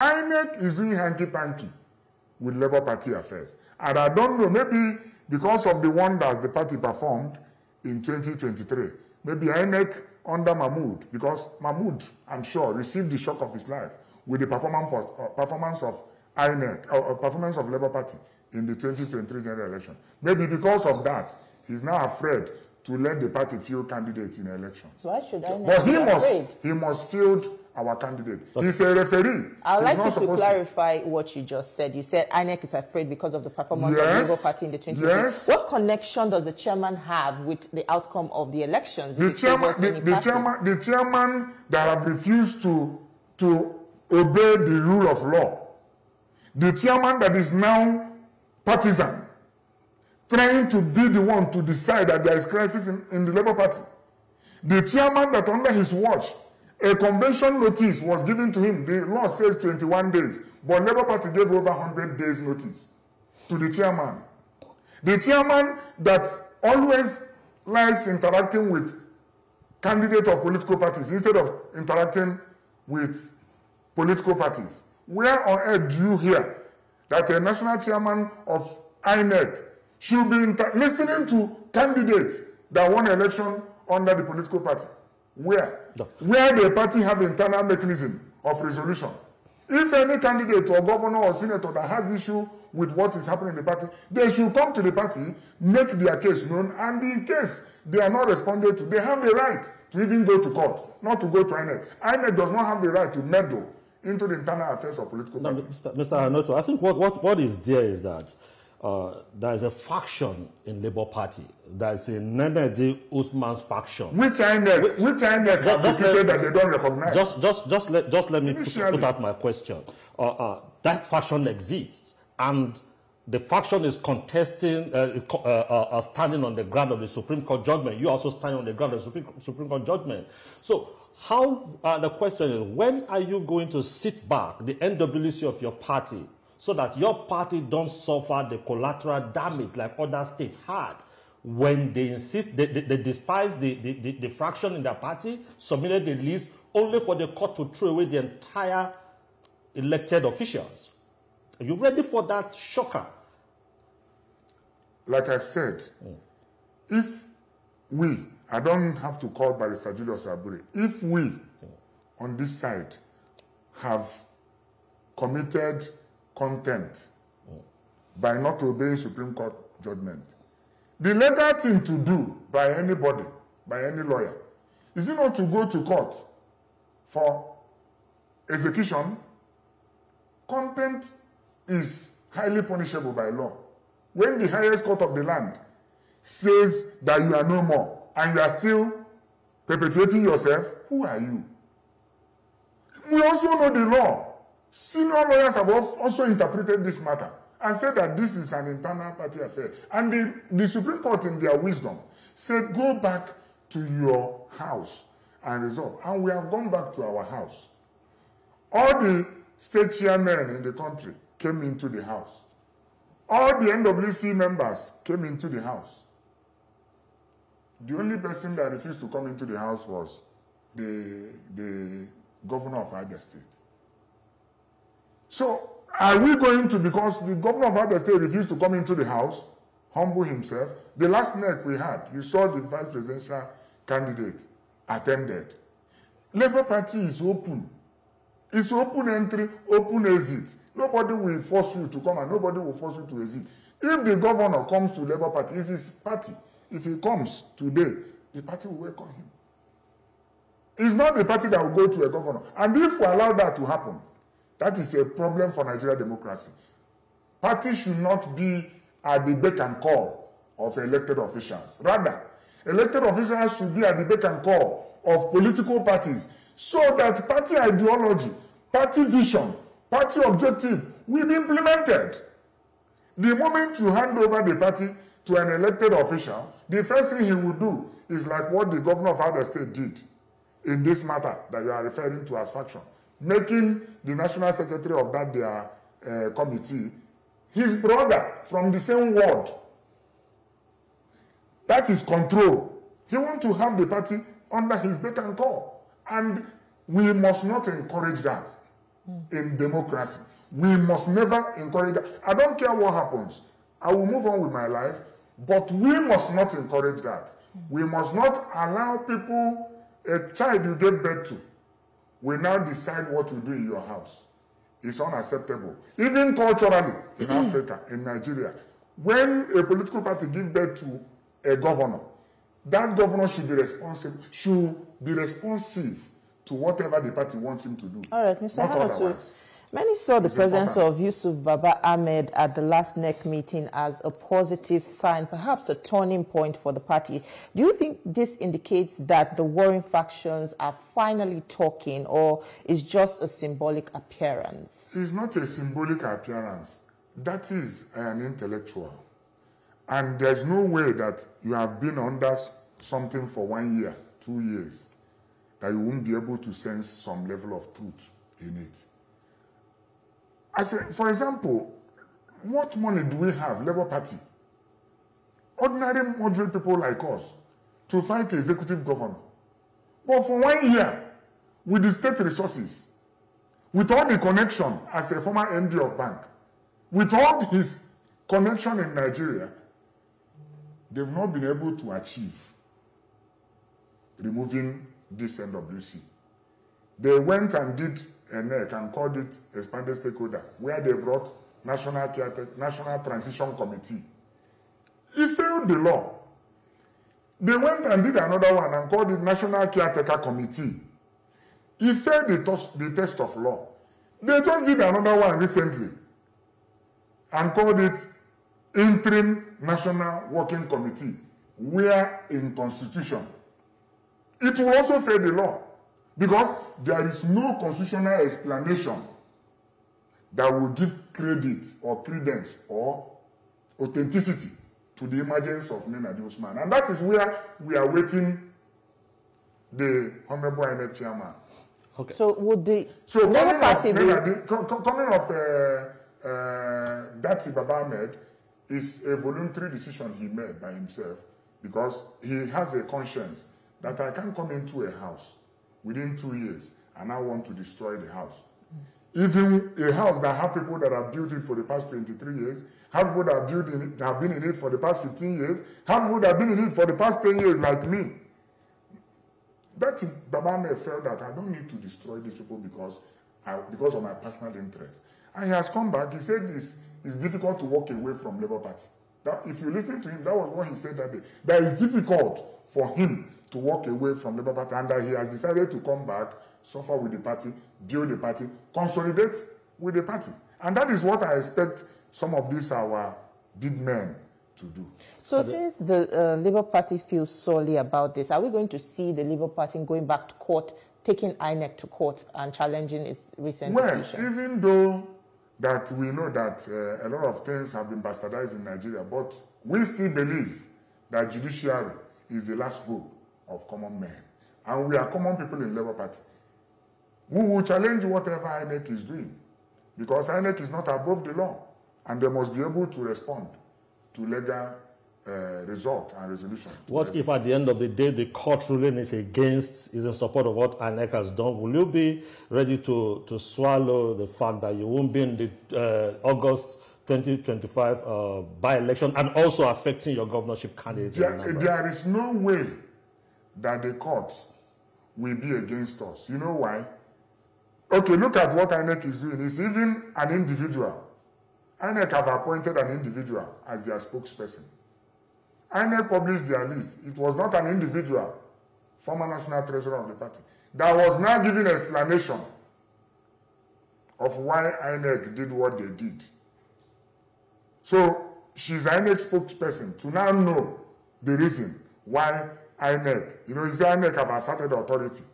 INEC is doing hanky-panky with Labour Party affairs. And I don't know, maybe because of the wonders the party performed in 2023, maybe INEC under Mahmoud, because Mahmoud, I'm sure, received the shock of his life with the performance of INEC, or performance of Labour Party in the 2023 general election. Maybe because of that, he's now afraid to let the party field candidates in elections. Why should INEC But he must field our candidate. He's a referee. I'd like you to clarify what you just said. You said INEC is afraid because of the performance of the Labour Party in the 2023. Yes. What connection does the chairman have with the outcome of the elections? The chairman that have refused to obey the rule of law. The chairman that is now partisan, trying to be the one to decide that there is crisis in the Labour Party. The chairman that under his watch, a convention notice was given to him. The law says 21 days, but Labour Party gave over 100 days notice to the chairman. The chairman that always likes interacting with candidates of political parties instead of interacting with political parties. Where on earth do you hear that a national chairman of INEC should be listening to candidates that won an election under the political party? Where? No. Where the party have internal mechanism of resolution. If any candidate or governor or senator that has issue with what is happening in the party, they should come to the party, make their case known, and in case they are not responded to, they have the right to even go to court, not to go to INEC. INEC does not have the right to meddle into the internal affairs of political parties. Mr. Ahanotu, I think what is there is that there is a faction in Labour Party. There is a Nenedi Usman's faction. Which INEC that they don't recognize? Just let me put out my question. That faction exists, and the faction is contesting, standing on the ground of the Supreme Court judgment. You also stand on the ground of the Supreme Court judgment. So how, the question is, when are you going to sit back, the NWC of your party, so that your party don't suffer the collateral damage like other states had when they insist, they despise the fraction in their party, submitted the list only for the court to throw away the entire elected officials? Are you ready for that shocker? Like I said, if we, I don't have to call Barrister Julius Abure, if we on this side have committed contempt by not obeying Supreme Court judgment, the legal thing to do by anybody, by any lawyer, is it not to go to court for execution? Contempt is highly punishable by law. When the highest court of the land says that you are no more and you are still perpetuating yourself, who are you? We also know the law. Senior lawyers have also interpreted this matter and said that this is an internal party affair. And the Supreme Court, in their wisdom, said, go back to your house and resolve. And we have gone back to our house. All the state chairmen in the country came into the house. All the NWC members came into the house. The only person that refused to come into the house was the governor of Abia State. So, are we going to, because the governor of Abia State refused to come into the house, humble himself? The last NEC we had, you saw the vice presidential candidate attended. Labour Party is open. It's open entry, open exit. Nobody will force you to come and nobody will force you to exit. If the governor comes to Labour Party, it's his party. If he comes today, the party will welcome him. It's not the party that will go to a governor. And if we allow that to happen, that is a problem for Nigerian democracy. Parties should not be at the beck and call of elected officials. Rather, elected officials should be at the beck and call of political parties so that party ideology, party vision, party objective will be implemented. The moment you hand over the party to an elected official, the first thing he will do is like what the governor of Abia State did in this matter that you are referring to as faction, making the national secretary of that their committee his brother from the same ward. That is control. He wants to have the party under his beck and call. And we must not encourage that. in democracy. We must never encourage that. I don't care what happens. I will move on with my life, but we must not encourage that. We must not allow people, a child you give birth to, will now decide what to do in your house. It's unacceptable. Even culturally, in Africa, in Nigeria, when a political party gives birth to a governor, that governor should be responsive to whatever the party wants him to do. All right, Mr. Not Ahanotu, otherwise. many saw the presence of Yusuf Baba Ahmed at the last NEC meeting as a positive sign, perhaps a turning point for the party. Do you think this indicates that the warring factions are finally talking, or is just a symbolic appearance? It's not a symbolic appearance. That is an intellectual. And there's no way that you have been under something for 1 year, 2 years, that you won't be able to sense some level of truth in it. For example, what money do we have, Labour Party? Ordinary, moderate people like us, to fight the executive governor. But for 1 year, with the state resources, with all the connection as a former MD of bank, with all his connection in Nigeria, they've not been able to achieve removing this NWC. They went and did a NEC and called it Expanded Stakeholder, where they brought National Transition Committee. It failed the law. They went and did another one and called it National Caretaker Committee. It failed the test of law. They just did another one recently and called it Interim National Working Committee, where in Constitution it will also fail the law, because there is no constitutional explanation that will give credit or credence or authenticity to the emergence of Nenadi Usman. And that is where we are waiting the Honorable INEC Chairman. Okay. So would the coming off Dati Baba Ahmed is a voluntary decision he made by himself, because he has a conscience that I can't come into a house within 2 years and I want to destroy the house. Even a house that have people that have built it for the past 23 years, have people that have been in it for the past 15 years, have people that have been in it for the past 10 years like me. That Baba Ahmed felt that I don't need to destroy these people because of my personal interest. And he has come back. He said it's difficult to walk away from Labour Party. That, if you listen to him, that was what he said that day. That it's difficult for him to walk away from Labour Party, and that he has decided to come back, suffer with the party, build the party, consolidate with the party. And that is what I expect some of these our big men to do. So since the Labour Party feels solely about this, are we going to see the Labour Party going back to court, taking INEC to court and challenging its recent decision? Well, even though that we know that a lot of things have been bastardized in Nigeria, but we still believe that judiciary is the last hope of common men. And we are common people in Labour Party. We will challenge whatever INEC is doing, because INEC is not above the law, and they must be able to respond to legal result and resolution. What if at the end of the day the court ruling is in support of what INEC has done? Will you be ready to swallow the fact that you won't be in the August 2025 by-election, and also affecting your governorship candidate? There is no way that the court will be against us. You know why? Okay, look at what INEC is doing. It's even an individual. INEC have appointed an individual as their spokesperson. INEC published their list. It was not an individual, former national treasurer of the party, that was now giving explanation of why INEC did what they did. So she's INEC spokesperson to now know the reason why INEC, you know, is INEC have asserted authority,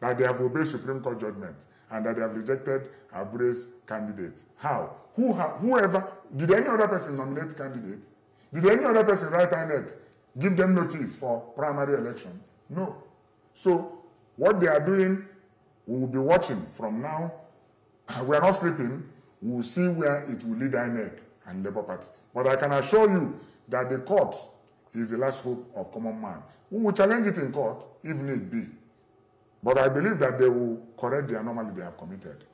that they have obeyed Supreme Court judgment and that they have rejected Abure's candidates. How? Whoever, did any other person nominate candidates? Did any other person write INEC, give them notice for primary election? No. So what they are doing, we will be watching from now. We are not sleeping. We will see where it will lead INEC and Labour Party. But I can assure you that the court is the last hope of common man. We will challenge it in court if need be. But I believe that they will correct the anomaly they have committed.